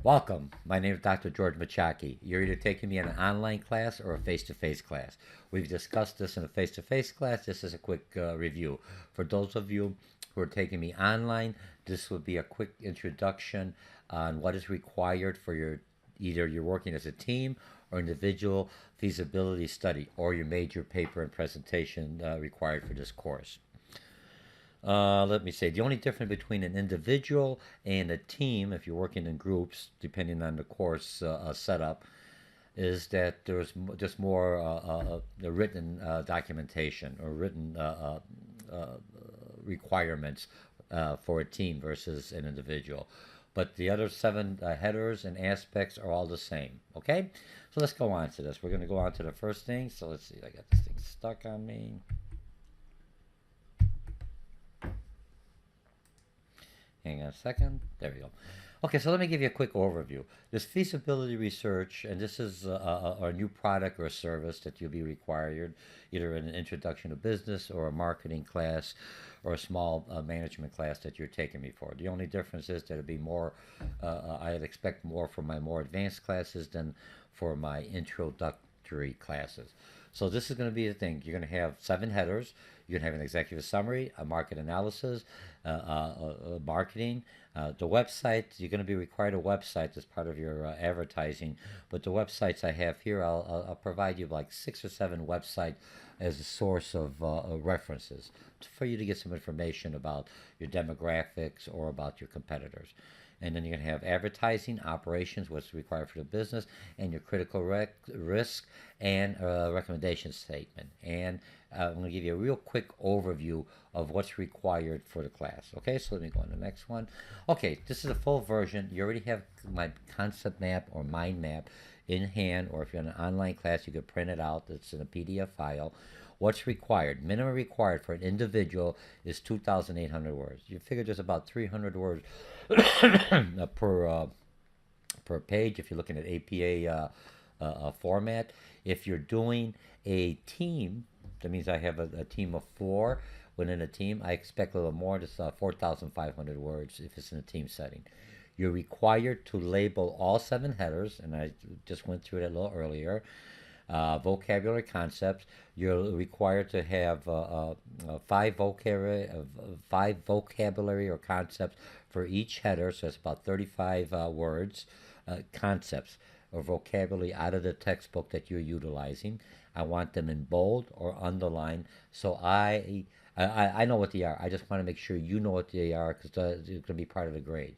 Welcome. My name is Dr. George Mochocki. You're either taking me in an online class or a face-to-face class. We've discussed this in a face-to-face class. This is a quick review. For those of you who are taking me online, this will be a quick introduction on what is required for your either you're working as a team or individual feasibility study or your major paper and presentation required for this course. Let me say the only difference between an individual and a team, if you're working in groups, depending on the course setup, is that there's just more written documentation or written requirements for a team versus an individual. But the other seven headers and aspects are all the same. Okay, so let's go on to this. We're going to go on to the first thing. So let's see. I got this thing stuck on me. Hang on a second. There we go. Okay, so let me give you a quick overview. This feasibility research, and this is a new product or a service that you'll be required, either in an introduction to business or a marketing class or a small management class that you're taking me for. The only difference is that it'll be more, I'd expect more for my more advanced classes than for my introductory classes. So this is going to be the thing. You're going to have seven headers. You're going to have an executive summary, a market analysis, marketing, the website. You're going to be required a website as part of your advertising. But the websites I have here, I'll provide you like 6 or 7 websites as a source of references for you to get some information about your demographics or about your competitors. And then you're going to have advertising, operations, what's required for the business, and your critical risk and recommendation statement. And I'm going to give you a real quick overview of what's required for the class. Okay, so let me go on to the next one. Okay, this is a full version. You already have my concept map or mind map in hand, or if you're in an online class, you could print it out. It's in a PDF file. What's required? Minimum required for an individual is 2,800 words. You figure there's about 300 words per page if you're looking at APA format. If you're doing a team, that means I have a team of 4 within a team. I expect a little more. It's 4,500 words if it's in a team setting. You're required to label all 7 headers, and I just went through it a little earlier. Vocabulary concepts. You're required to have 5 vocabulary or concepts for each header, so it's about 35 words, concepts or vocabulary out of the textbook that you're utilizing. I want them in bold or underlined, so I know what they are. I just want to make sure you know what they are because it's going to be part of the grade.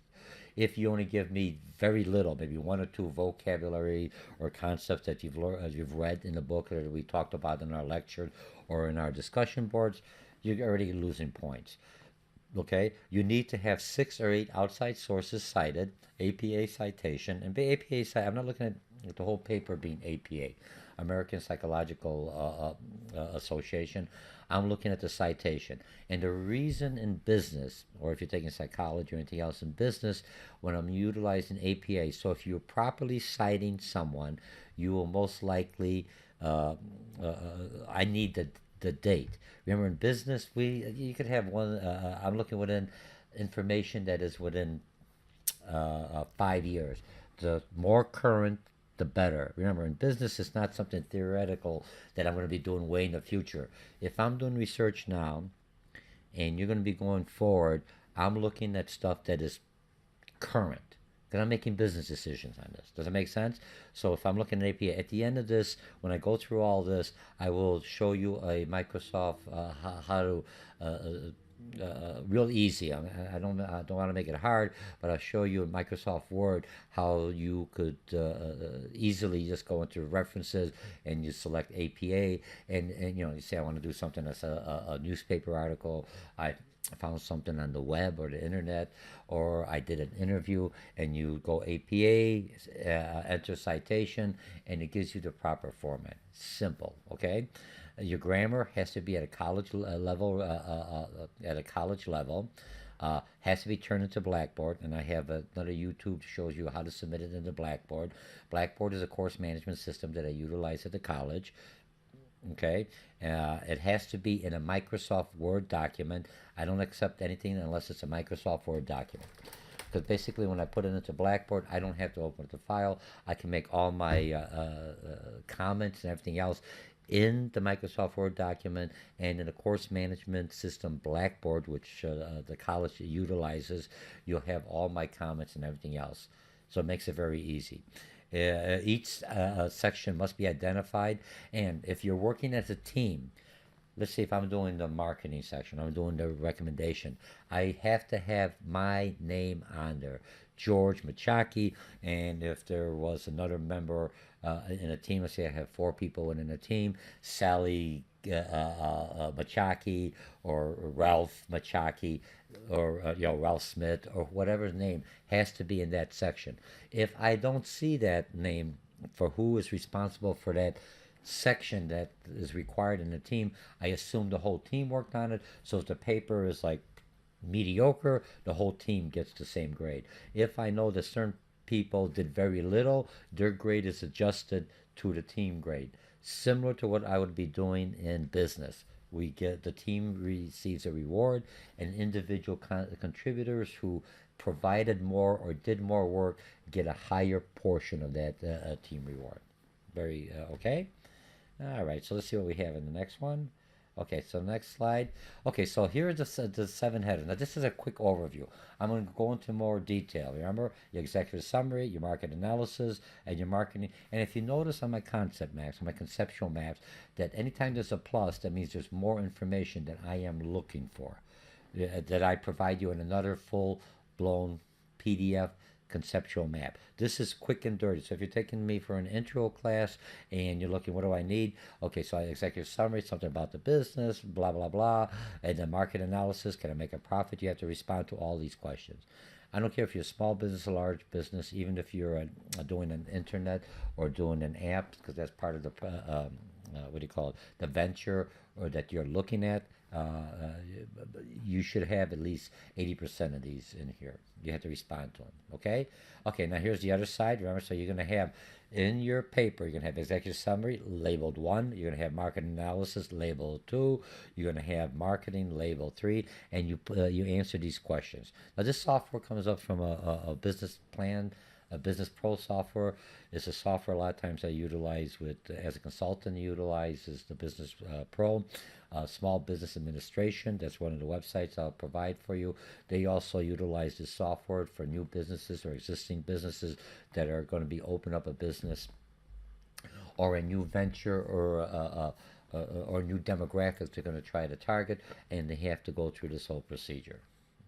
If you only give me very little, maybe 1 or 2 vocabulary or concepts that you've read in the book or that we talked about in our lecture or in our discussion boards, you're already losing points. Okay, you need to have 6 or 8 outside sources cited, APA citation, and by APA cite, I'm not looking at the whole paper being APA, American Psychological Association. I'm looking at the citation. And the reason in business, or if you're taking psychology or anything else in business, when I'm utilizing APA, so if you're properly citing someone, you will most likely, I need the date. Remember, in business, you could have one. I'm looking within information that is within 5 years. The more current, the better. Remember, in business, it's not something theoretical that I'm going to be doing way in the future. If I'm doing research now, and you're going to be going forward, I'm looking at stuff that is current. Because I'm making business decisions on this. Does it make sense? So if I'm looking at APA, at the end of this, when I go through all this, I will show you a Microsoft how to real easy. I don't want to make it hard, but I'll show you in Microsoft Word how you could easily just go into references and you select APA and you say I want to do something that's a newspaper article. I found something on the web or the internet, or I did an interview, and you go APA, enter citation, and it gives you the proper format. Simple, okay? Your grammar has to be at a college level. Has to be turned into Blackboard, and I have another YouTube shows you how to submit it into Blackboard. Blackboard is a course management system that I utilize at the college. Okay, it has to be in a Microsoft Word document. I don't accept anything unless it's a Microsoft Word document. because basically when I put it into Blackboard, I don't have to open up the file. I can make all my comments and everything else in the Microsoft Word document, and in the course management system Blackboard, which the college utilizes, you'll have all my comments and everything else. So it makes it very easy. Each section must be identified, and if you're working as a team, let's see, if I'm doing the marketing section, I'm doing the recommendation, I have to have my name on there, George Mochocki. And if there was another member in a team, let's say I have 4 people within a team, Sally Mochocki, or Ralph Mochocki, or Ralph Smith, or whatever his name has to be in that section. If I don't see that name for who is responsible for that section that is required in the team, I assume the whole team worked on it. So if the paper is like mediocre, the whole team gets the same grade. If I know that certain people did very little, their grade is adjusted to the team grade, similar to what I would be doing in business. We get, the team receives a reward, and individual contributors who provided more or did more work get a higher portion of that team reward. Very okay. All right, so let's see what we have in the next one. Okay, so next slide. Okay, so here are the 7 headers. Now, this is a quick overview. I'm going to go into more detail. Remember, your executive summary, your market analysis, and your marketing. And if you notice on my concept maps, on my conceptual maps, that anytime there's a plus, that means there's more information that I am looking for, that I provide you in another full-blown PDF conceptual map. This is quick and dirty. So if you're taking me for an intro class and you're looking, what do I need? Okay, so executive summary, something about the business, blah, blah, blah, and then market analysis, can I make a profit? You have to respond to all these questions. I don't care if you're a small business or large business, even if you're doing an internet or doing an app, because that's part of the, what do you call it, the venture or that you're looking at. You should have at least 80% of these in here. You have to respond to them. Okay. Okay. Now here's the other side. Remember, so you're going to have in your paper, you're going to have executive summary labeled 1. You're going to have market analysis labeled 2. You're going to have marketing labeled 3, and you answer these questions. Now this software comes up from a business plan. A Business Pro software is a software a lot of times I utilize with as a consultant. Utilize is the Business Pro. Small Business Administration, that's one of the websites I'll provide for you. They also utilize this software for new businesses or existing businesses that are going to be open up a business or a new venture or new demographics they're going to try to target, and they have to go through this whole procedure.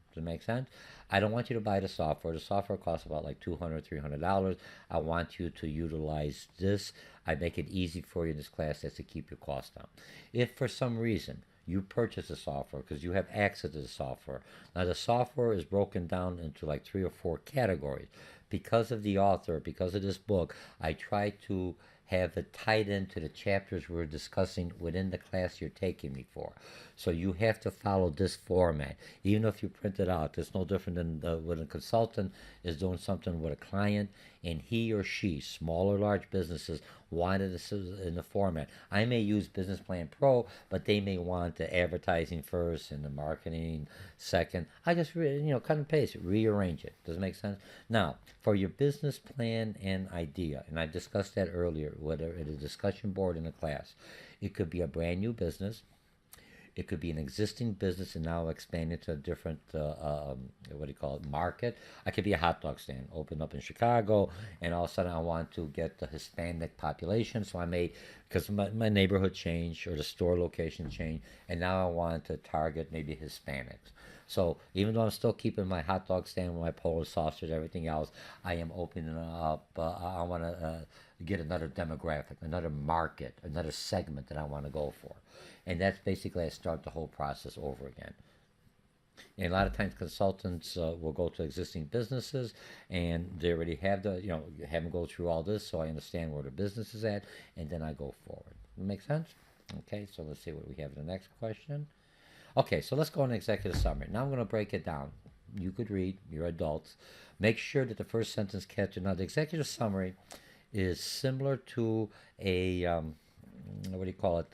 Does it make sense? I don't want you to buy the software. The software costs about like $200, $300. I want you to utilize this. I make it easy for you in this class as to keep your costs down. If for some reason you purchase the software because you have access to the software, now the software is broken down into like 3 or 4 categories. Because of the author, because of this book, I try to have it tied into the chapters we're discussing within the class you're taking me for. So you have to follow this format. Even if you print it out, it's no different than when a consultant is doing something with a client and he or she, small or large businesses, wanted this in the format. I may use Business Plan Pro, but they may want the advertising first and the marketing second. I just, cut and paste it, rearrange it. Does it make sense? Now, for your business plan and idea, and I discussed that earlier, whether at a discussion board in a class, it could be a brand new business. It could be an existing business and now expand into a different, what do you call it, market. I could be a hot dog stand, open up in Chicago, and all of a sudden I want to get the Hispanic population. So I may, because my neighborhood changed or the store location changed, and now I want to target maybe Hispanics. So even though I'm still keeping my hot dog stand with my Polish sausage, everything else, I am opening up. I want to get another demographic, another market, another segment that I want to go for. And that's basically I start the whole process over again. And a lot of times consultants will go to existing businesses and they already have have them go through all this so I understand where the business is at, and then I go forward. Make sense? Okay, so let's see what we have in the next question. Okay, so let's go on executive summary. Now I'm going to break it down. You could read, you're adults. Make sure that the first sentence catches. Now the executive summary is similar to a, what do you call it,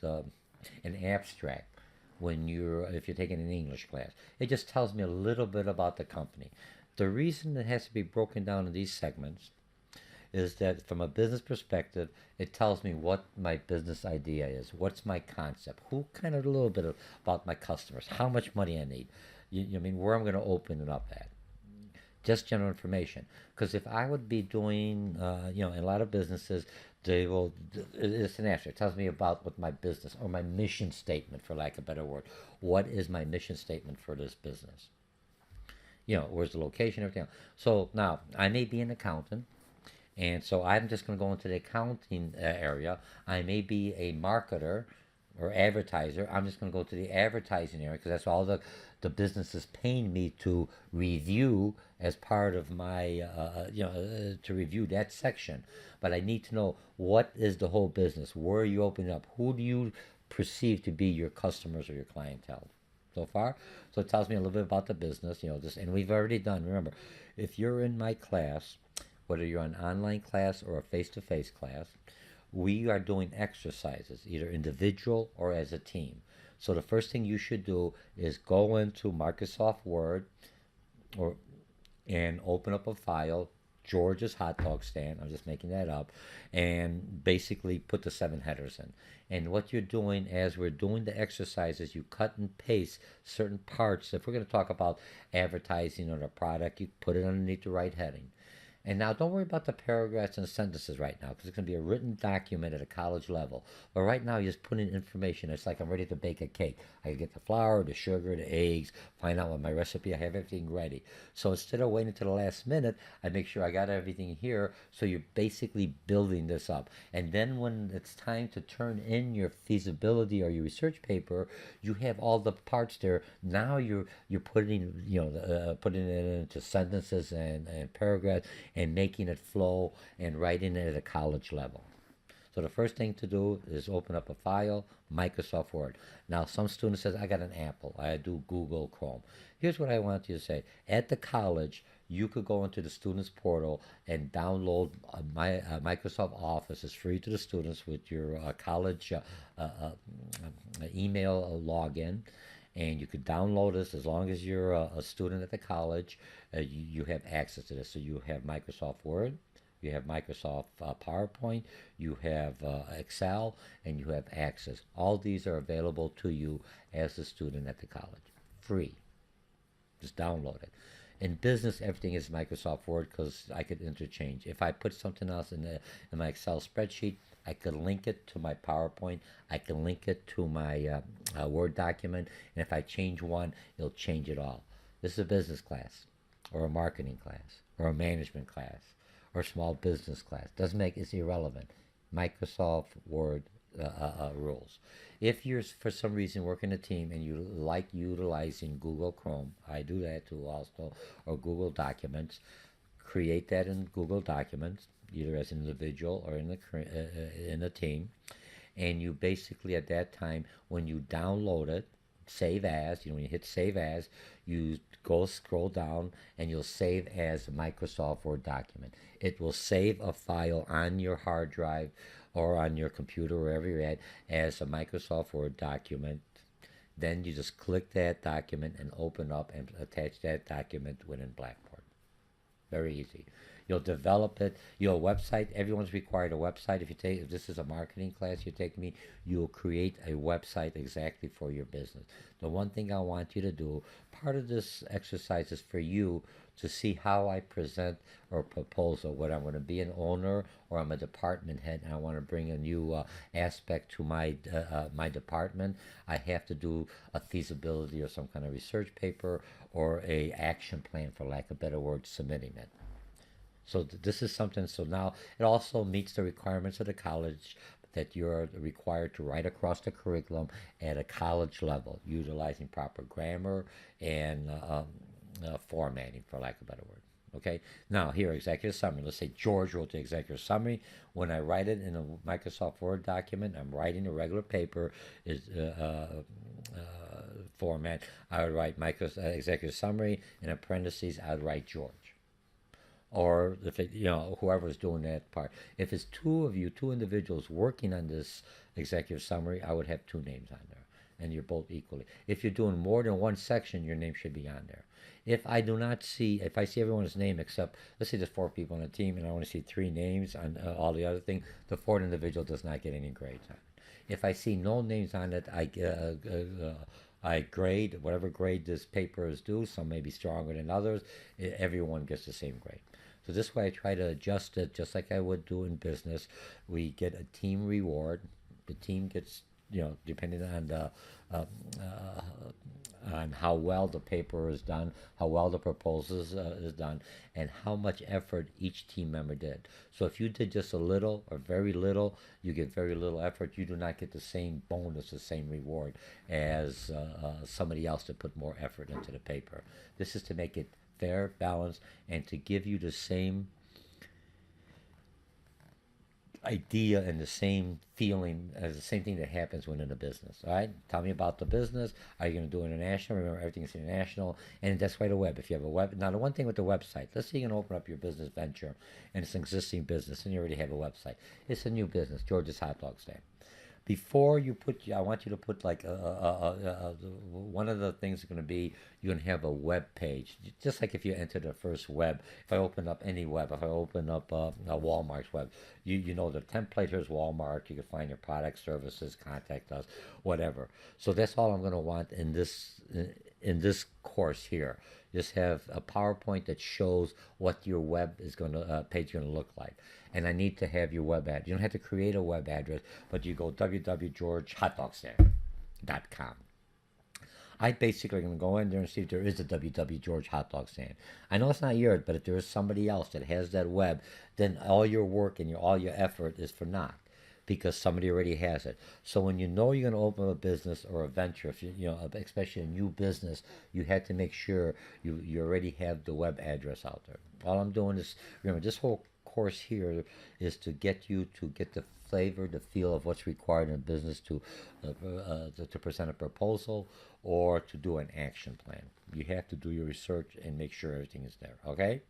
an abstract if you're taking an English class. It just tells me a little bit about the company. The reason it has to be broken down in these segments is that from a business perspective, it tells me what my business idea is, what's my concept, who kind of a little bit about my customers, how much money I need, I mean where I'm going to open it up at. Just general information. Because if I would be doing, in a lot of businesses, they will, it's an answer. It tells me about what my business or my mission statement, for lack of a better word. What is my mission statement for this business? Where's the location, everything else. So now, I may be an accountant, and so I'm just going to go into the accounting area. I may be a marketer or advertiser. I'm just going to go to the advertising area because that's all the business is paying me to review as part of my, to review that section. But I need to know what is the whole business? Where are you opening up? Who do you perceive to be your customers or your clientele? So far, so it tells me a little bit about the business, this, and we've already done. Remember, if you're in my class, whether you're an online class or a face-to-face class, we are doing exercises, either individual or as a team. So the first thing you should do is go into Microsoft Word or and open up a file, George's hot dog stand, I'm just making that up, and basically put the 7 headers in. And what you're doing as we're doing the exercises, you cut and paste certain parts. If we're going to talk about advertising or the product, you put it underneath the right heading. And now don't worry about the paragraphs and sentences right now because it's going to be a written document at a college level. But right now you're just putting in information. It's like I'm ready to bake a cake. I get the flour, the sugar, the eggs, find out what my recipe, I have everything ready. So instead of waiting to the last minute, I make sure I got everything here. So you're basically building this up. And then when it's time to turn in your feasibility or your research paper, you have all the parts there. Now you're putting, putting it into sentences and paragraphs and making it flow and writing it at a college level. So the first thing to do is open up a file, Microsoft Word. Now some student says, I got an Apple, I do Google Chrome. Here's what I want you to say. At the college, you could go into the students portal and download my Microsoft Office. It's free to the students with your college email login, and you could download this as long as you're a student at the college. You have access to this. So you have Microsoft Word, you have Microsoft PowerPoint, you have Excel, and you have Access. All these are available to you as a student at the college, free. Just download it. In business, everything is Microsoft Word because I could interchange. If I put something else in my Excel spreadsheet, I could link it to my PowerPoint. I can link it to my Word document. And if I change one, it'll change it all. This is a business class or a marketing class or a management class or a small business class. Doesn't make it's irrelevant. Microsoft Word rules. If you're for some reason working a team and you like utilizing Google Chrome, I do that too also, or Google Documents, create that in Google Documents, either as an individual or in a team, and you basically at that time when you download it, save as, when you hit save as, you go scroll down and you'll save as a Microsoft Word document. It will save a file on your hard drive or on your computer, wherever you're at, as a Microsoft Word document. Then you just click that document and open up and attach that document within Blackboard. Very easy. You'll develop it. Your website, everyone's required a website. If this is a marketing class you're taking me, you'll create a website exactly for your business. The one thing I want you to do, part of this exercise is for you to see how I present or proposal, whether I'm going to be an owner or I'm a department head and I want to bring a new aspect to my department. I have to do a feasibility or some kind of research paper or a action plan, for lack of a better word, submitting it. So this is something, so now it also meets the requirements of the college that you're required to write across the curriculum at a college level, utilizing proper grammar and formatting, for lack of a better word. Okay, now here, executive summary. Let's say George wrote the executive summary. When I write it in a Microsoft Word document, I'm writing a regular paper is format. I would write executive summary, in parentheses, I would write George. Or if it, whoever's doing that part. If it's two individuals working on this executive summary, I would have two names on there. and you're both equally. If you're doing more than one section, your name should be on there. If I see everyone's name except, let's say there's four people on the team and I only see three names on all the other things, the fourth individual does not get any grades on it. If I see no names on it, I grade whatever grade this paper is due. Some may be stronger than others. Everyone gets the same grade. So this way I try to adjust it just like I would do in business. We get a team reward. The team gets, depending on the uh, on how well the paper is done, how well the proposal is done, and how much effort each team member did. So if you did just a little or very little, you get very little effort. You do not get the same bonus, the same reward as somebody else that put more effort into the paper. This is to make it fair, balanced, and to give you the same idea and the same feeling as the same thing that happens within a business. All right, tell me about the business. Are you going to do international? Remember, everything is international, and that's why the web. If you have a web, now the one thing with the website, let's say you're going to open up your business venture, and it's an existing business, and you already have a website. It's a new business, George's Hot Dog Stand. Before you put, I want you to put like one of the things is going to be you're going to have a web page, just like if you enter the first web. If I open up any web, if I open up a Walmart's web, you know the template here's Walmart. You can find your products, services, contact us, whatever. So that's all I'm going to want in this course here. Just have a PowerPoint that shows what your web is going to page is going to look like. And I need to have your web address. You don't have to create a web address, but you go www.georgehotdogstand.com. I basically going to go in there and see if there is a www George Hot Dog Stand. I know it's not yours, but if there is somebody else that has that web, then all your work and all your effort is for naught because somebody already has it. So when you know you're going to open a business or a venture, if especially a new business, you have to make sure you already have the web address out there. All I'm doing is, remember, this whole course here is to get you to get the flavor, the feel of what's required in a business to present a proposal or to do an action plan. You have to do your research and make sure everything is there. Okay.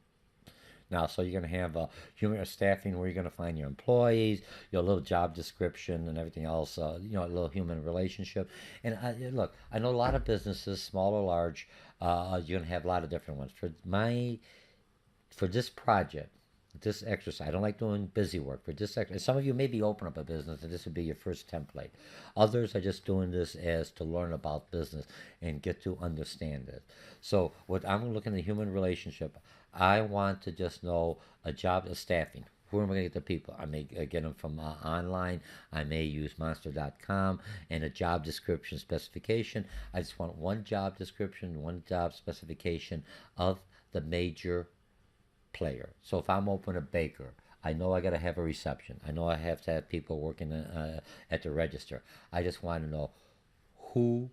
Now, so you're going to have human staffing where you're going to find your employees, your little job description and everything else, a little human relationship. And look, I know a lot of businesses, small or large, you're going to have a lot of different ones. For this project, this exercise, I don't like doing busy work. For this exercise, some of you maybe open up a business and this would be your first template. Others are just doing this as to learn about business and get to understand it. So what I'm looking at the human relationship, I want to just know a staffing. Where am I going to get the people? I may get them from online. I may use monster.com and a job description specification. I just want one job description, one job specification of the major player. So if I'm open a baker, I know I got to have a reception. I know I have to have people working at the register. I just want to know who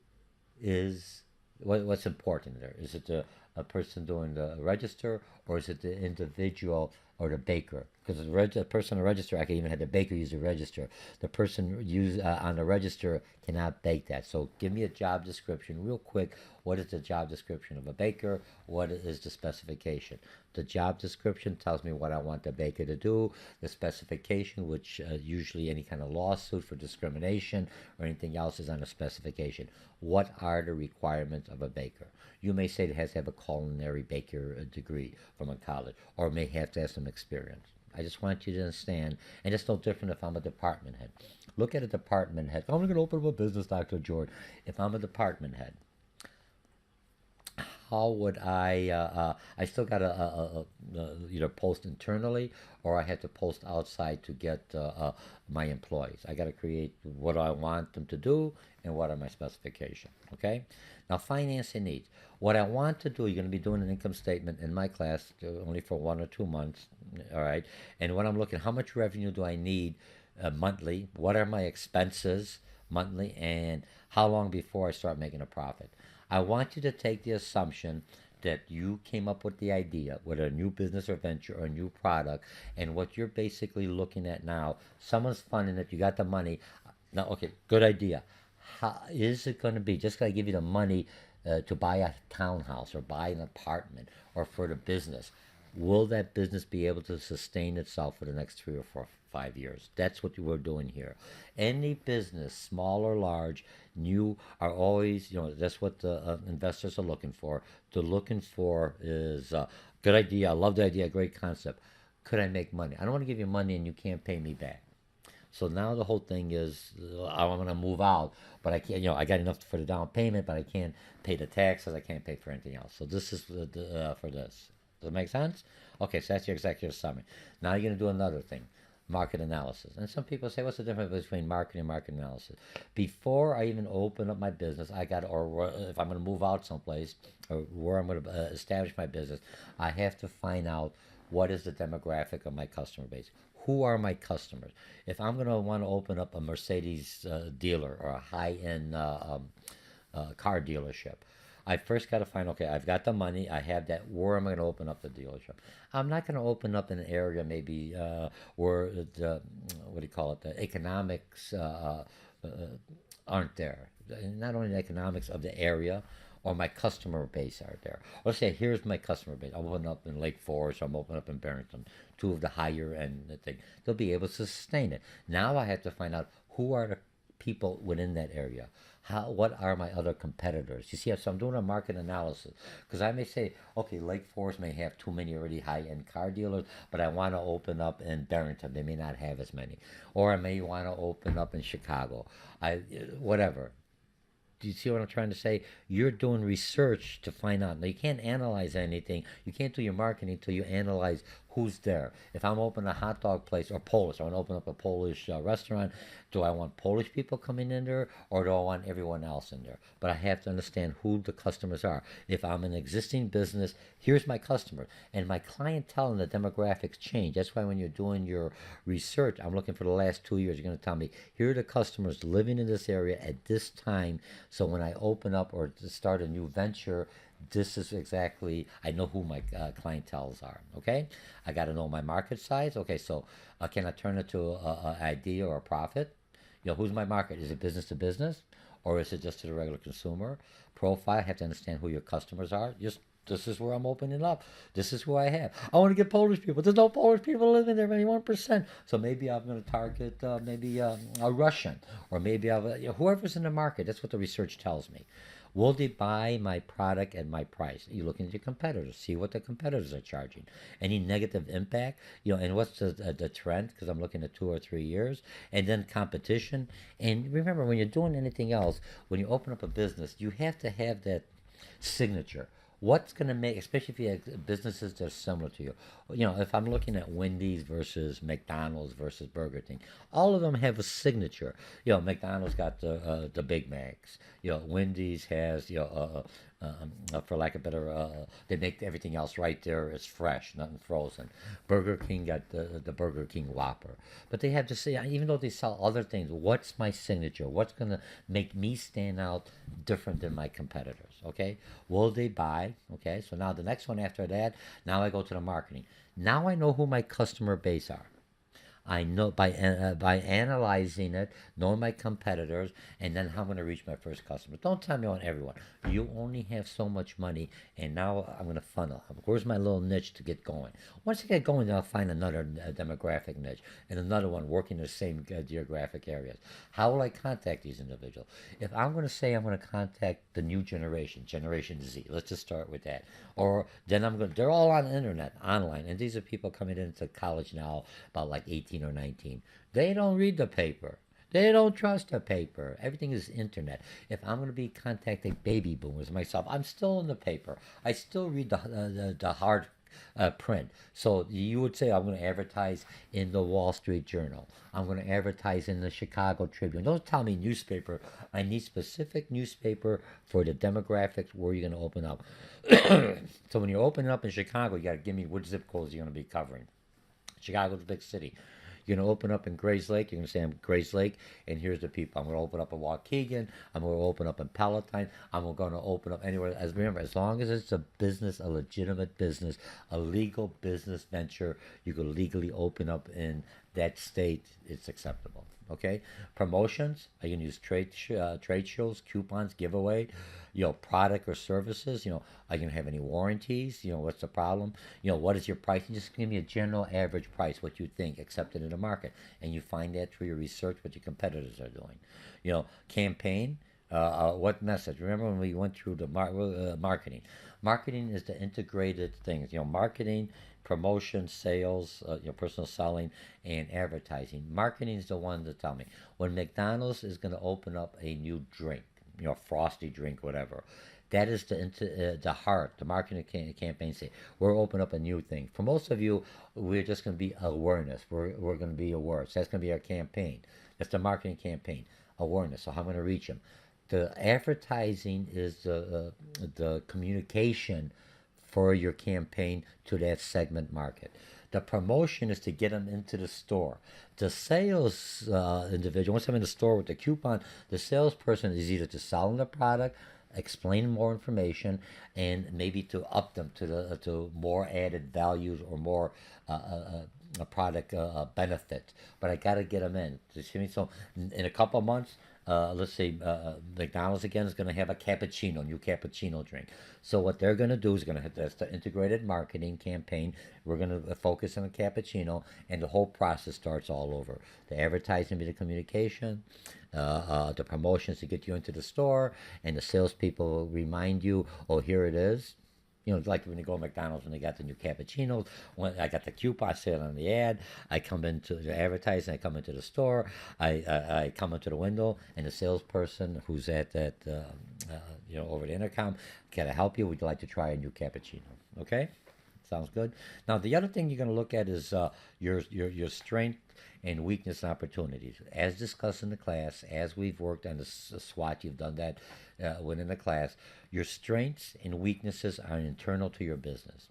is what's important there. Is it a person doing the register, or is it the individual or the baker? Because the person on the register, I can even have the baker use the register. The person on the register cannot bake that. So give me a job description real quick. What is the job description of a baker? What is the specification? The job description tells me what I want the baker to do. The specification, which usually any kind of lawsuit for discrimination or anything else, is on the specification. What are the requirements of a baker? You may say it has to have a culinary baker degree from a college, or may have to have some experience. I just want you to understand, and it's no different if I'm a department head. Look at a department head. I'm going to open up a business, Dr. George. If I'm a department head, how would I still got to either post internally or I had to post outside to get my employees. I got to create what I want them to do and what are my specifications. Okay. Now, financing needs. What I want to do, you're going to be doing an income statement in my class only for 1 or 2 months. All right. And when I'm looking, how much revenue do I need monthly? What are my expenses monthly? And how long before I start making a profit? I want you to take the assumption that you came up with the idea, whether a new business or venture or a new product, and what you're basically looking at now, someone's funding it, you got the money. Now, okay, good idea. How is it going to be? Just going to give you the money to buy a townhouse or buy an apartment or for the business. Will that business be able to sustain itself for the next 3 or 4, 5 years? That's what we're doing here. Any business, small or large, new, are always, that's what the investors are looking for. They're looking for is good idea. I love the idea, great concept. Could I make money? I don't want to give you money and you can't pay me back. So now the whole thing is, I'm going to move out, but I can't. I got enough for the down payment, but I can't pay the taxes. I can't pay for anything else. So this is for this. Does it make sense? Okay, so that's your executive summary. Now you're going to do another thing, market analysis. And some people say, what's the difference between marketing and market analysis? Before I even open up my business, or if I'm going to move out someplace, or where I'm going to establish my business, I have to find out what is the demographic of my customer base. Who are my customers? If I'm going to want to open up a Mercedes dealer or a high-end car dealership, I first got to find, okay, I've got the money, I have that. Where am I going to open up the dealership? I'm not going to open up in an area maybe where the, what do you call it, the economics aren't there. Not only the economics of the area, or my customer base are there. Let's say here's my customer base. I'm opening up in Lake Forest. I'm opening up in Barrington. Two of the higher end thing. They'll be able to sustain it. Now I have to find out who are the people within that area. What are my other competitors? You see, so I'm doing a market analysis because I may say, okay, Lake Forest may have too many already high-end car dealers, but I want to open up in Barrington. They may not have as many, or I may want to open up in Chicago. Whatever. Do you see what I'm trying to say? You're doing research to find out. Now, you can't analyze anything. You can't do your marketing until you analyze who's there. If I'm opening a hot dog place or Polish, I want to open up a Polish restaurant. Do I want Polish people coming in there or do I want everyone else in there? But I have to understand who the customers are. If I'm an existing business, here's my customer. And my clientele and the demographics change. That's why when you're doing your research, I'm looking for the last 2 years. You're going to tell me, here are the customers living in this area at this time. So when I open up or start a new venture, this is exactly, I know who my clientels are. Okay, I got to know my market size. Okay, so can I turn it to an idea or a profit? Who's my market? Is it business to business, or is it just to the regular consumer? Profile, I have to understand who your customers are. Just this is where I'm opening up. This is who I have. I want to get Polish people. There's no Polish people living there, maybe 1%. So maybe I'm going to target maybe a Russian, or maybe whoever's in the market. That's what the research tells me. Will they buy my product at my price? You look into your competitors, see what the competitors are charging. Any negative impact, and what's the trend? Because I'm looking at 2 or 3 years, and then competition. And remember, when you're doing anything else, when you open up a business, you have to have that signature. What's going to make, especially if you have businesses that are similar to you. If I'm looking at Wendy's versus McDonald's versus Burger King, all of them have a signature. McDonald's got the Big Macs. Wendy's has for lack of better, they make everything else right there. It's fresh, nothing frozen. Burger King got the Burger King Whopper, but they have to say, even though they sell other things, what's my signature? What's gonna make me stand out different than my competitors? Okay, will they buy? Okay, so now the next one after that, now I go to the marketing. Now I know who my customer base are. I know by analyzing it, knowing my competitors, and then how I'm going to reach my first customer. Don't tell me on everyone. You only have so much money, and now I'm going to funnel. Where's my little niche to get going? Once I get going, I'll find another demographic niche and another one working in the same geographic areas. How will I contact these individuals? If I'm going to say I'm going to contact the new generation, Generation Z, let's just start with that. Or then they're all on the internet, online, and these are people coming into college now, about like 18 or 19. They don't read the paper. They don't trust the paper. Everything is internet. If I'm going to be contacting baby boomers myself, I'm still in the paper. I still read the hard print. So you would say, I'm going to advertise in the Wall Street Journal. I'm going to advertise in the Chicago Tribune. Don't tell me newspaper. I need specific newspaper for the demographics where you're going to open up. So when you're opening up in Chicago, you got to give me what zip codes you're going to be covering. Chicago's a big city. You're going to open up in Grays Lake. You're going to say, I'm Grays Lake, and here's the people. I'm going to open up in Waukegan. I'm going to open up in Palatine. I'm going to open up anywhere. Remember, as long as it's a business, a legitimate business, a legal business venture, you can legally open up in that state, it's acceptable. Okay, promotions. Are you gonna use trade shows, coupons, giveaway, product or services? Are you gonna have any warranties? What's the problem? What is your price? Just give me a general average price, what you think accepted in the market, and you find that through your research, what your competitors are doing. Campaign. What message? Remember when we went through the marketing? Marketing is the integrated things. Marketing, promotion, sales, personal selling, and advertising. Marketing is the one to tell me when McDonald's is going to open up a new drink, frosty drink, whatever. That is the heart. The marketing campaign say we're opening up a new thing. For most of you, we're just going to be awareness. We're going to be aware. So that's going to be our campaign. That's the marketing campaign. Awareness. So how I'm going to reach them. The advertising is the communication for your campaign to that segment market. The promotion is to get them into the store. The sales individual, once I'm in the store with the coupon, the salesperson is either to sell them the product, explain more information, and maybe to up them to more added values or more a product benefit. But I got to get them in. You see me? So in a couple of months, let's say McDonald's again is going to have a cappuccino, new cappuccino drink. So what they're going to do is going to have that's the integrated marketing campaign. We're going to focus on the cappuccino, and the whole process starts all over. The advertising, the communication, the promotions to get you into the store, and the salespeople will remind you, oh, here it is. Like when you go to McDonald's when they got the new cappuccinos. When I got the coupon sale on the ad, I come into the advertising. I come into the store. I come into the window, and the salesperson who's at that over the intercom, can I help you? Would you like to try a new cappuccino? Okay, sounds good. Now the other thing you're going to look at is your strength and weakness and opportunities. As discussed in the class, as we've worked on the SWOT, you've done that within the class. Your strengths and weaknesses are internal to your business.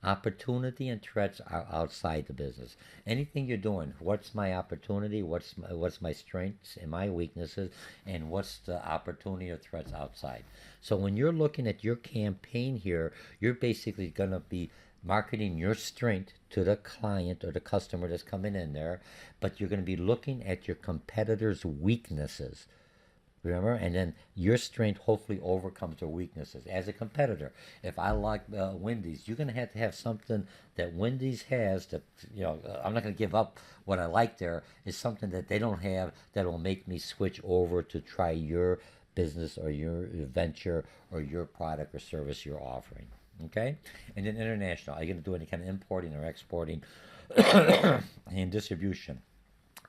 Opportunity and threats are outside the business. Anything you're doing, what's my opportunity, what's my strengths and my weaknesses, and what's the opportunity or threats outside. So when you're looking at your campaign here, you're basically going to be marketing your strength to the client or the customer that's coming in there, but you're going to be looking at your competitors' weaknesses. Remember, and then your strength hopefully overcomes their weaknesses. As a competitor, if I like Wendy's, you're going to have something that Wendy's has that I'm not going to give up what I like there. Is something that they don't have that will make me switch over to try your business or your venture or your product or service you're offering. Okay, and then international. Are you going to do any kind of importing or exporting and distribution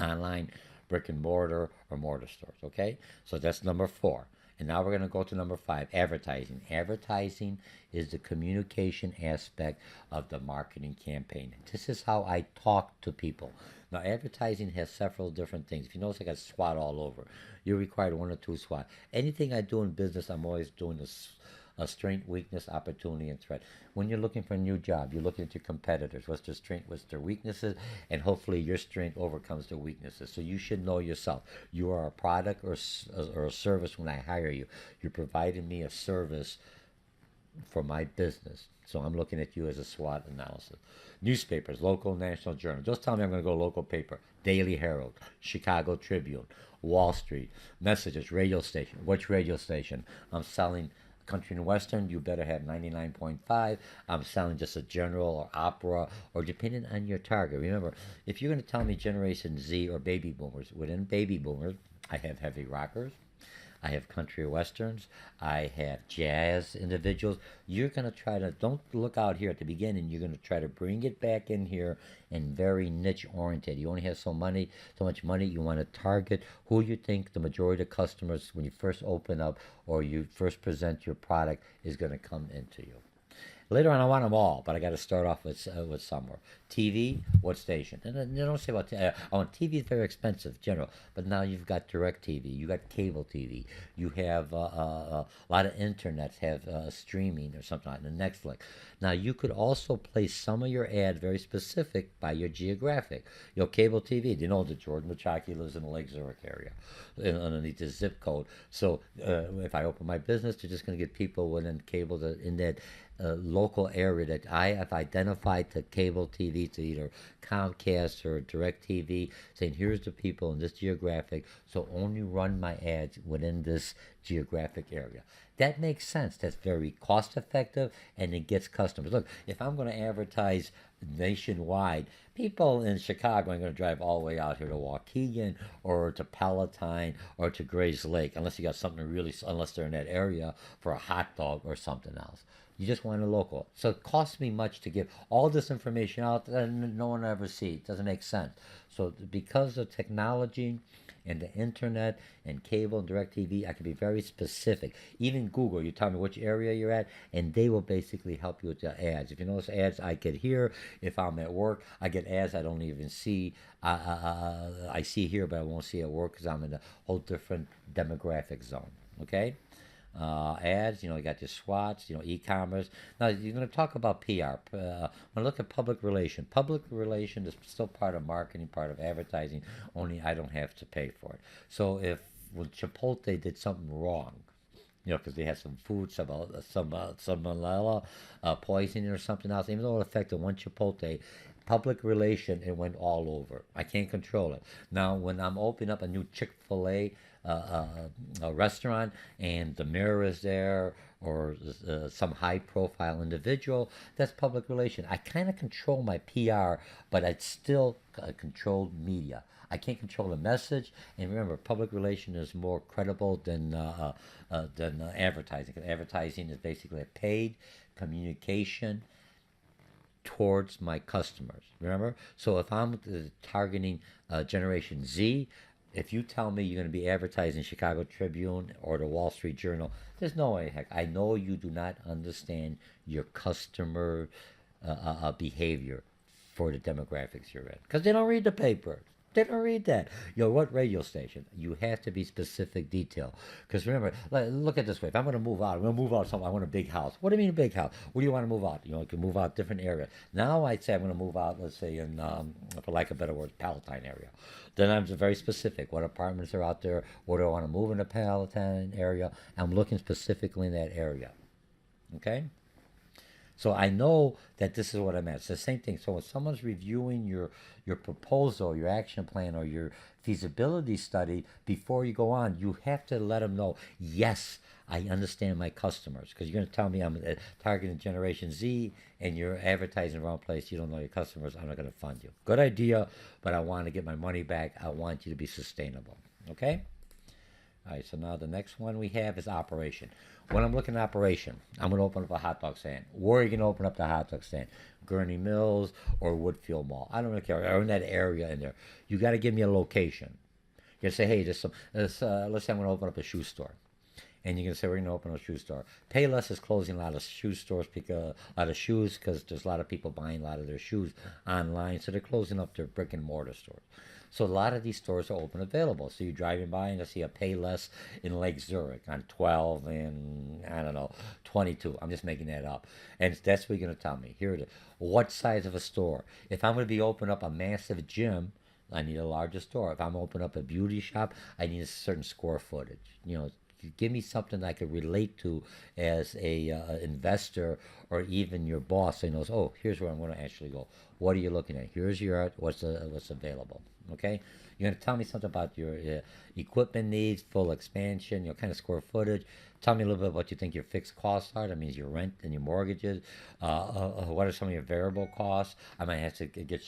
online? Brick and mortar or mortar stores. Okay, so that's number 4. And now we're going to go to number 5, advertising. Advertising is the communication aspect of the marketing campaign. This is how I talk to people. Now, advertising has several different things. If you notice, I got SWOT all over. You're required 1 or 2 SWOT. Anything I do in business, I'm always doing this. A strength, weakness, opportunity, and threat. When you're looking for a new job, you're looking at your competitors. What's their strength? What's their weaknesses? And hopefully your strength overcomes their weaknesses. So you should know yourself. You are a product or a service when I hire you. You're providing me a service for my business. So I'm looking at you as a SWOT analysis. Newspapers, local, national, journal. Just tell me I'm going to go local paper. Daily Herald, Chicago Tribune, Wall Street, Messages, radio station. Which radio station? I'm selling country and western, you better have 99.5. I'm selling just a general or opera or depending on your target. Remember, if you're going to tell me Generation Z or baby boomers, within baby boomers, I have heavy rockers, I have country westerns, I have jazz individuals. You're going to try to, don't look out here at the beginning, you're going to try to bring it back in here and very niche oriented. You only have so much money, you want to target who you think the majority of customers when you first open up or you first present your product is going to come into you. Later on, I want them all, but I got to start off with somewhere. TV, what station? And then you don't say about TV is very expensive, general. But now you've got direct TV, you got cable TV, you have a lot of internets have streaming or something like that, Netflix. Now you could also place some of your ads very specific by your geographic. Cable TV. You know that George Mochocki lives in the Lake Zurich area, underneath the zip code. So if I open my business, they're just going to get people within cable in that local area that I have identified to cable TV TV to either Comcast or DirecTV, saying here's the people in this geographic, so only run my ads within this geographic area. That makes sense. That's very cost effective and it gets customers. Look, if I'm going to advertise nationwide, people in Chicago are going to drive all the way out here to Waukegan or to Palatine or to Grays Lake, unless you got something really, unless they're in that area for a hot dog or something else. You just want a local. So it costs me much to give all this information out that no one ever sees. It doesn't make sense. So because of technology and the internet and cable and direct TV, I can be very specific. Even Google, you tell me which area you're at, and they will basically help you with the ads. If you notice ads I get here, if I'm at work, I get ads I don't even see. I see here, but I won't see at work because I'm in a whole different demographic zone. Okay? Ads, you got your SWATs, e-commerce. Now, you're going to talk about PR. When I look at public relation, public relation is still part of marketing, part of advertising, only I don't have to pay for it. So if when Chipotle did something wrong, because they had some food, some salmonella poisoning or something else, even though it affected one Chipotle, public relation, it went all over. I can't control it. Now, when I'm opening up a new Chick-fil-A a restaurant and the mayor is there or some high profile individual, that's public relation. I kind of control my PR, but it's still controlled media. I can't control the message. And remember, public relation is more credible than advertising. Because advertising is basically a paid communication towards my customers. Remember? So if I'm targeting Generation Z, if you tell me you're going to be advertising Chicago Tribune or the Wall Street Journal, there's no way, heck. I know you do not understand your customer behavior for the demographics you're in. Because they don't read the paper. They don't read that. What radio station? You have to be specific detail. Because remember, look at it this way. If I'm going to move out, I'm going to move out something. I want a big house. What do you mean a big house? What do you want to move out? You can move out different areas. Now I'd say I'm going to move out, let's say, in, for lack of a better word, Palatine area. Then I'm very specific. What apartments are out there? What do I want to move in the Palatine area? I'm looking specifically in that area. Okay? So I know that this is what I'm at. It's the same thing. So when someone's reviewing your proposal, your action plan, or your feasibility study, before you go on, you have to let them know, yes, I understand my customers. Because you're going to tell me I'm targeting Generation Z and you're advertising the wrong place. You don't know your customers. I'm not going to fund you. Good idea, but I want to get my money back. I want you to be sustainable. Okay? All right, so now the next one we have is operation. When I'm looking at operation, I'm going to open up a hot dog stand. Where are you going to open up the hot dog stand? Gurney Mills or Woodfield Mall? I don't really care. Or in that area in there. You got to give me a location. You say, hey, let's say I'm going to open up a shoe store. And you can say, we're going to open a shoe store. Payless is closing a lot of shoe stores, a lot of shoes, because there's a lot of people buying a lot of their shoes online. So they're closing up their brick and mortar stores. So a lot of these stores are open available. So you're driving by and you see a Payless in Lake Zurich on 12 and, I don't know, 22. I'm just making that up. And that's what you're going to tell me. Here it is. What size of a store? If I'm going to be opening up a massive gym, I need a larger store. If I'm opening up a beauty shop, I need a certain square footage. Give me something I could relate to as a investor or even your boss. So he knows, oh, here's where I'm going to actually go. What are you looking at? Here's your what's available. Okay, you're going to tell me something about your equipment needs, full expansion, kind of square footage. Tell me a little bit what you think your fixed costs are. That means your rent and your mortgages. What are some of your variable costs? I might have to get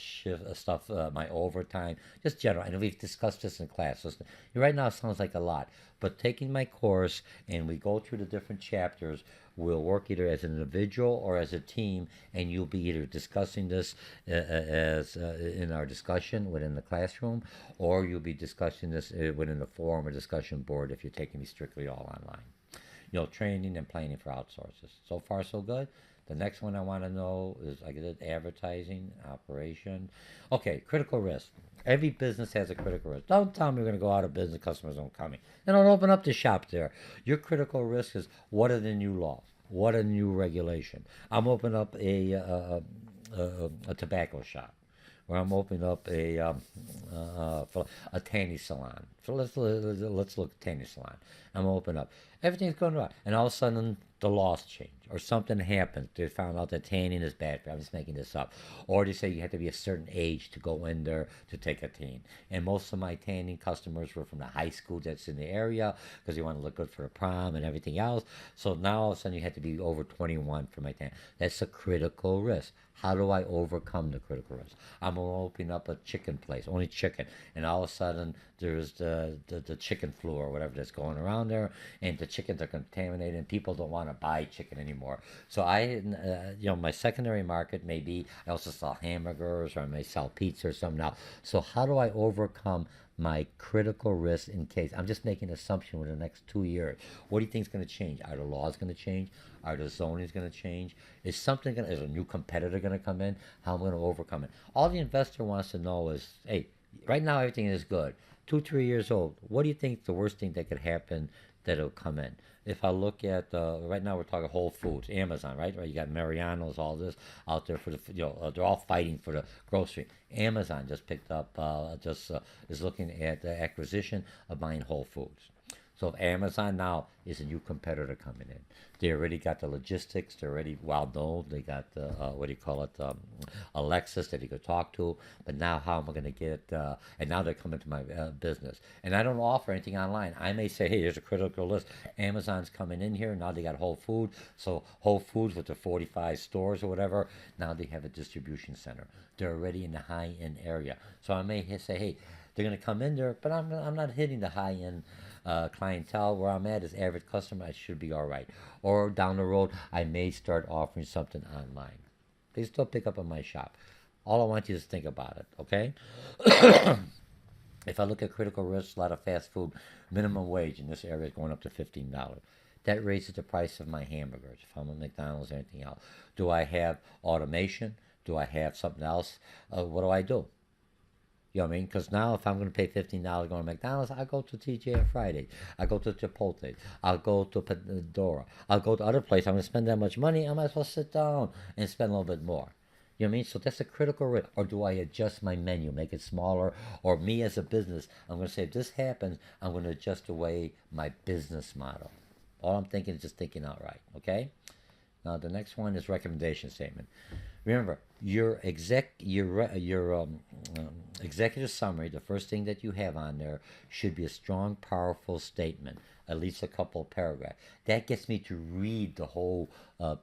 stuff, my overtime, just general. And we've discussed this in class. So right now it sounds like a lot. But taking my course and we go through the different chapters, we'll work either as an individual or as a team, and you'll be either discussing this as in our discussion within the classroom, or you'll be discussing this within the forum or discussion board if you're taking me strictly all online. Training and planning for outsources. So far, so good. The next one I want to know is, like I said, advertising, operation. Okay, critical risk. Every business has a critical risk. Don't tell me we're going to go out of business, customers don't come in. Then don't open up the shop there. Your critical risk is, what are the new laws? What are the new regulation? I'm opening up a tobacco shop. Where I'm opening up a tanning salon. So let's look at tanning salon. I'm opening up. Everything's going right. And all of a sudden, the laws change or something happens. They found out that tanning is bad for you. I'm just making this up. Or they say you have to be a certain age to go in there to take a tan. And most of my tanning customers were from the high school that's in the area because they want to look good for the prom and everything else. So now all of a sudden you have to be over 21 for my tan. That's a critical risk. How do I overcome the critical risk? I'm going to open up a chicken place, only chicken. And all of a sudden there's the chicken flu or whatever that's going around there, and the chickens are contaminated, and people don't want to buy chicken anymore. So my secondary market may be I also sell hamburgers or I may sell pizza or something now. So how do I overcome my critical risk in case I'm just making an assumption within the next 2 years? What do you think is going to change? Are the laws going to change? Are the zonings going to change? Is a new competitor going to come in? How am I going to overcome it? All the investor wants to know is, hey, right now everything is good. 2, 3 years old. What do you think the worst thing that could happen that'll come in? If I look at right now, we're talking Whole Foods, Amazon, right? Right, you got Mariano's, all this out there for the they're all fighting for the grocery. Amazon just picked up, is looking at the acquisition of buying Whole Foods. So if Amazon now is a new competitor coming in, they already got the logistics. They're already well known. They got the what do you call it, Alexis that you could talk to. But now how am I going to get? And now they're coming to my business, and I don't offer anything online. I may say, hey, there's a critical list. Amazon's coming in here. Now they got Whole Foods. So Whole Foods with the 45 stores or whatever. Now they have a distribution center. They're already in the high end area. So I may say, hey, they're going to come in there, but I'm not hitting the high end clientele. Where I'm at is average customer. I should be all right. Or down the road, I may start offering something online. They still pick up in my shop. All I want you to think about it, okay? If I look at critical risks, a lot of fast food, minimum wage in this area is going up to $15. That raises the price of my hamburgers. If I'm at McDonald's or anything else, do I have automation? Do I have something else? What do I do? You know what I mean? Because now if I'm going to pay $15 going to McDonald's, I go to TJ on Friday. I go to Chipotle. I'll go to Pandora. I'll go to other places. I'm going to spend that much money. I might as well sit down and spend a little bit more. You know what I mean? So that's a critical risk. Or do I adjust my menu, make it smaller? Or me as a business, I'm going to say, if this happens, I'm going to adjust away my business model. All I'm thinking is just thinking outright. Okay? Now the next one is recommendation statement. Remember, your executive summary, the first thing that you have on there, should be a strong, powerful statement, at least a couple of paragraphs. That gets me to read the whole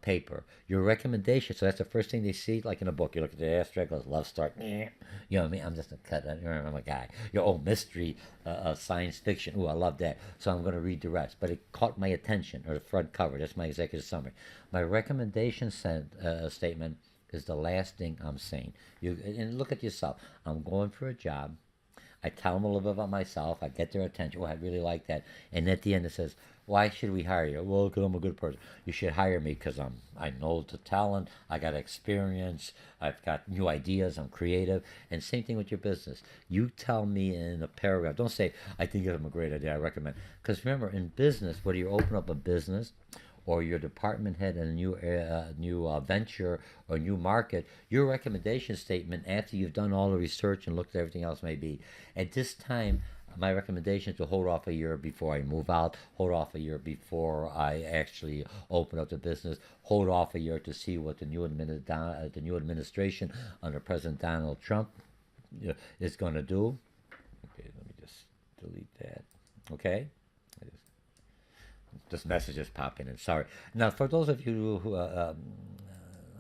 paper. Your recommendation, so that's the first thing they see, like in a book. You look at the abstract, goes love start. You know what I mean? I'm just a cut. I'm a guy. Your old mystery, science fiction. Ooh, I love that. So I'm going to read the rest. But it caught my attention, or the front cover. That's my executive summary. My recommendation statement is the last thing I'm saying. And look at yourself. I'm going for a job. I tell them a little bit about myself. I get their attention. Oh, I really like that. And at the end, it says, "Why should we hire you?" Well, because I'm a good person. You should hire me because I know the talent. I got experience. I've got new ideas. I'm creative. And same thing with your business. You tell me in a paragraph. Don't say, "I think I'm a great idea. I recommend." Because remember, in business, whether you open up a business or your department head in a new venture or new market, your recommendation statement after you've done all the research and looked at everything else may be, at this time, my recommendation is to hold off a year before I move out, hold off a year before I actually open up the business, hold off a year to see what the new administration under President Donald Trump is going to do. Okay, let me just delete that. Okay? This message is popping in. Sorry. Now, for those of you who,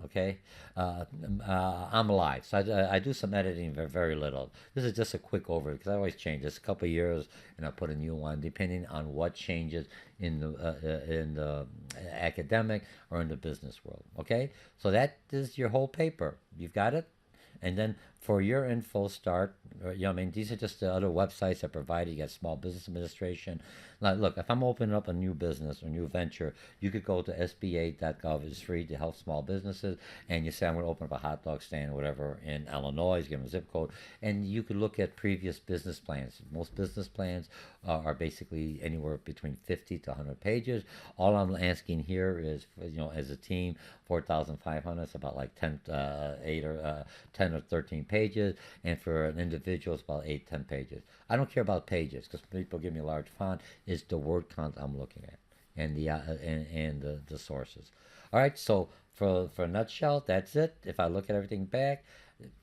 okay, I'm alive, so I do some editing, very, very little. This is just a quick overview because I always change. This a couple of years, and I put a new one depending on what changes in the academic or in the business world. Okay, so that is your whole paper. You've got it. And then for your info start, I mean, these are just the other websites that provide you got Small Business Administration. Now, look, if I'm opening up a new business or new venture, you could go to sba.gov. It's free to help small businesses. And you say, I'm going to open up a hot dog stand or whatever in Illinois, give them a zip code. And you could look at previous business plans. Most business plans are basically anywhere between 50 to 100 pages. All I'm asking here is, as a team, 4,500. It's about like 10 or 13 pages, and for an individual, it's about 8, 10 pages. I don't care about pages because people give me a large font. It's the word count I'm looking at. and the sources. All right, so for a nutshell, that's it. If I look at everything back,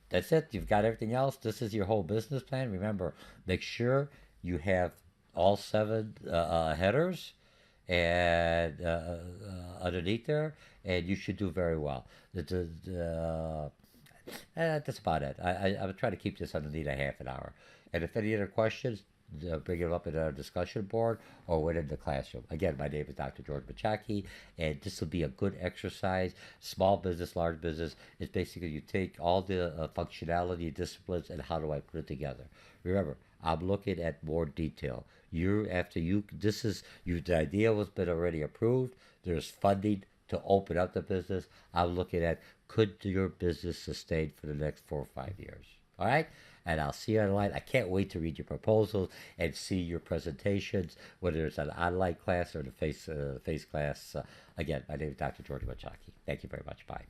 that's it. You've got everything else. This is your whole business plan. Remember, make sure you have all seven headers and underneath there, and you should do very well. That's about it. I would try to keep this underneath a half an hour. And if any other questions, bring it up in our discussion board or within the classroom. Again, my name is Dr. George Mochocki, and this will be a good exercise. Small business, large business. It's basically you take all the functionality, disciplines, and how do I put it together. Remember, I'm looking at more detail. This is you. The idea was been already approved. There's funding to open up the business. I'm looking at could your business sustain for the next 4 or 5 years. All right, and I'll see you online. I can't wait to read your proposals and see your presentations, whether it's an online class or the face class. Again, my name is Dr. George Mochocki. Thank you very much. Bye.